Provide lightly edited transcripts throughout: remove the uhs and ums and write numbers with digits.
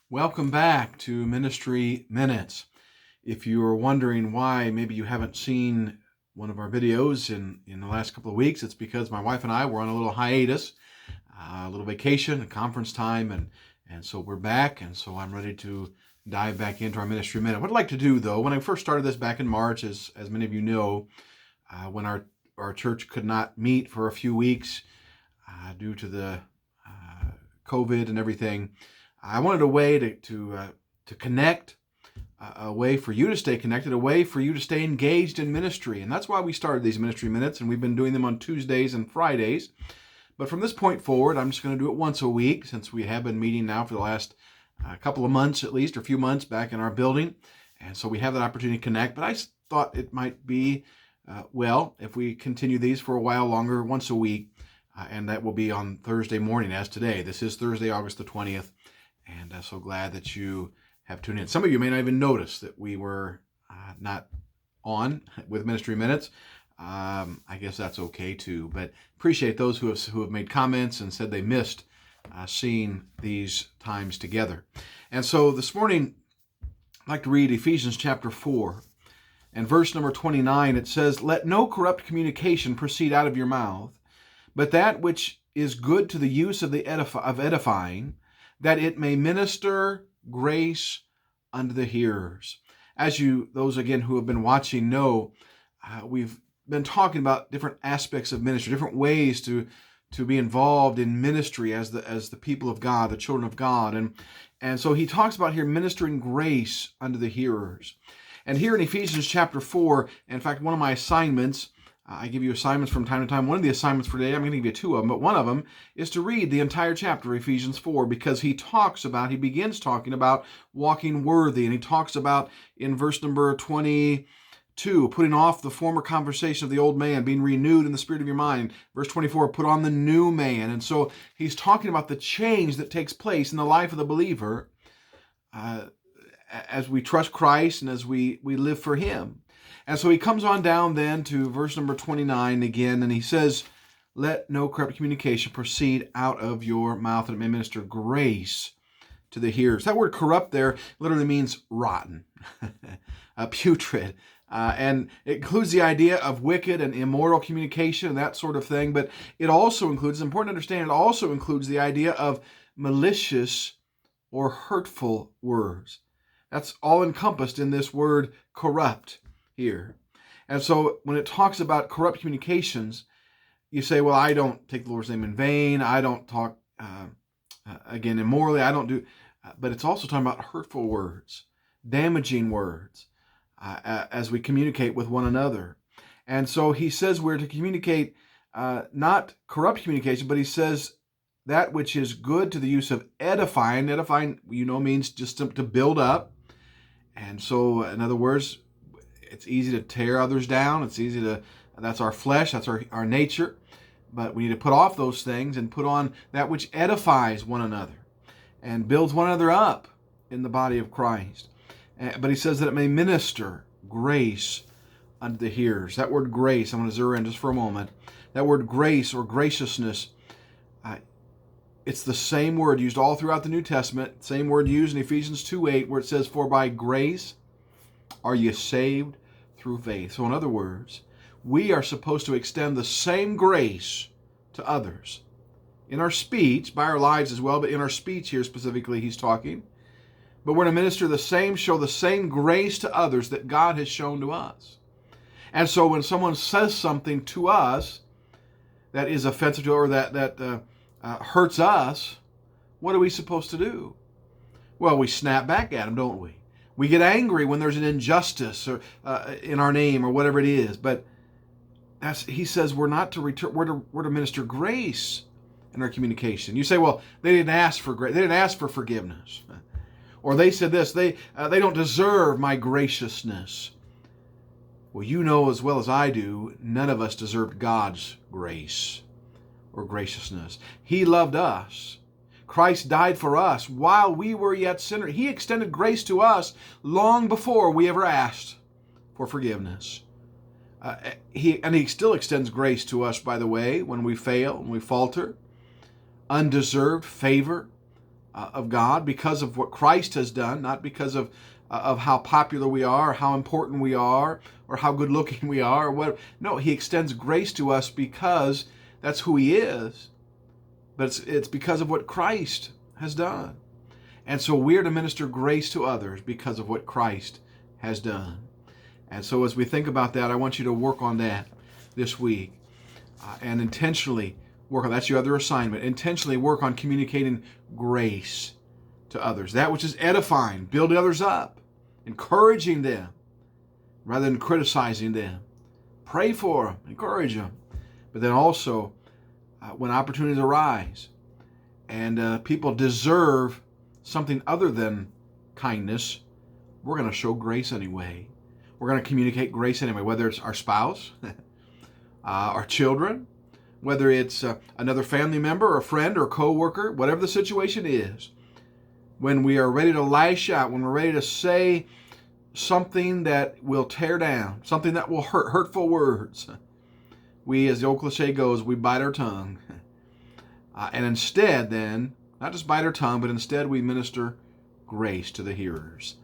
Welcome back to Ministry Minutes. If you are wondering why maybe you haven't seen one of our videos in the last couple of weeks, it's because my wife and I were on a little hiatus, a little vacation, a conference time, and so we're back, and so I'm ready to dive back into our Ministry Minute. What I'd like to do, though, when I first started this back in March, as many of you know, when our church could not meet for a few weeks due to the COVID and everything, I wanted a way to connect, a way for you to stay connected, a way for you to stay engaged in ministry. And that's why we started these Ministry Minutes, and we've been doing them on Tuesdays and Fridays. But from this point forward, I'm just going to do it once a week, since we have been meeting now for the last couple of months at least, or a few months back in our building. And so we have that opportunity to connect. But I thought it might be, if we continue these for a while longer, once a week, and that will be on Thursday morning as today. This is Thursday, August the 20th. And I'm so glad that you have tuned in. Some of you may not even notice that we were not on with Ministry Minutes. I guess that's okay too. But appreciate those who have made comments and said they missed seeing these times together. And so this morning, I'd like to read Ephesians chapter 4 and verse number 29. It says, "Let no corrupt communication proceed out of your mouth, but that which is good to the use of edifying, that it may minister grace unto the hearers." As those again who have been watching know, we've been talking about different aspects of ministry, different ways to be involved in ministry as the people of God, the children of God, and so he talks about here ministering grace unto the hearers. And here in Ephesians chapter 4, in fact, one of my assignments, I give you assignments from time to time. One of the assignments for today, I'm going to give you two of them, but one of them is to read the entire chapter, Ephesians 4, because he begins talking about walking worthy, and he talks about, in verse number 22, putting off the former conversation of the old man, being renewed in the spirit of your mind. Verse 24, put on the new man. And so he's talking about the change that takes place in the life of the believer as we trust Christ and as we live for him. And so he comes on down then to verse number 29 again, and he says, "Let no corrupt communication proceed out of your mouth, that it may minister grace to the hearers." That word corrupt there literally means rotten, putrid. And it includes the idea of wicked and immoral communication and that sort of thing. But it also includes, it's important to understand, it also includes the idea of malicious or hurtful words. That's all encompassed in this word corrupt here. And so when it talks about corrupt communications, you say, well, I don't take the Lord's name in vain. I don't talk, again, immorally. I don't do, but it's also talking about hurtful words, damaging words, as we communicate with one another. And so he says we're to communicate, not corrupt communication, but he says that which is good to the use of edifying. Edifying, means just to build up. And so, in other words, it's easy to tear others down. That's our flesh, that's our nature. But we need to put off those things and put on that which edifies one another and builds one another up in the body of Christ. But he says that it may minister grace unto the hearers. That word grace, I'm going to zero in just for a moment. That word grace or graciousness, it's the same word used all throughout the New Testament, same word used in Ephesians 2:8, where it says, "For by grace are you saved through faith." So in other words, we are supposed to extend the same grace to others. In our speech, by our lives as well, but in our speech here specifically he's talking. But we're to minister show the same grace to others that God has shown to us. And so when someone says something to us that is offensive to or that hurts us, what are we supposed to do? Well, we snap back at them, don't we? We get angry when there's an injustice or in our name or whatever it is. But he says we're not to return. We're to minister grace in our communication. You say, well, they didn't ask for grace. They didn't ask for forgiveness, or they said this. They don't deserve my graciousness. Well, you know as well as I do, none of us deserved God's grace or graciousness. He loved us. Christ died for us while we were yet sinners. He extended grace to us long before we ever asked for forgiveness. He still extends grace to us, by the way, when we fail and we falter. Undeserved favor, of God, because of what Christ has done, not because of how popular we are, or how important we are, or how good looking we are, or what. No, he extends grace to us because that's who he is. But it's because of what Christ has done. And so we are to minister grace to others because of what Christ has done. And so as we think about that, I want you to work on that this week and intentionally work on, that's your other assignment, intentionally work on communicating grace to others. That which is edifying, building others up, encouraging them rather than criticizing them. Pray for them, encourage them. But then also, when opportunities arise and people deserve something other than kindness, we're going to show grace anyway. We're going to communicate grace anyway, whether it's our spouse, our children, whether it's another family member or friend or co-worker, whatever the situation is. When we are ready to lash out, when we're ready to say something that will tear down, something that will hurt, hurtful words, we, as the old cliche goes, we bite our tongue. And instead then, not just bite our tongue, but instead we minister grace to the hearers.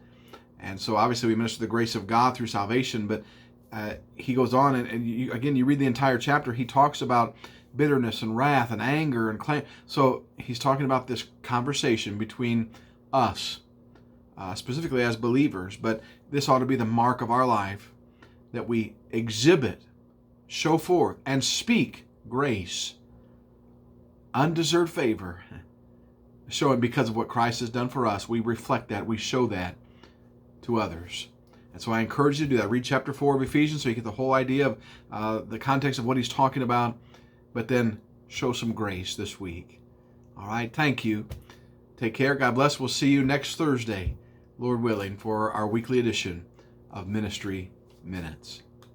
And so obviously we minister the grace of God through salvation, but he goes on, and you read the entire chapter, he talks about bitterness and wrath and anger and claim. So he's talking about this conversation between us, specifically as believers, but this ought to be the mark of our life, that we exhibit, show forth, and speak grace, undeserved favor, showing because of what Christ has done for us. We reflect that, we show that to others. And so I encourage you to do that. Read chapter 4 of Ephesians so you get the whole idea of the context of what he's talking about, but then show some grace this week. All right, thank you. Take care. God bless. We'll see you next Thursday, Lord willing, for our weekly edition of Ministry Minutes.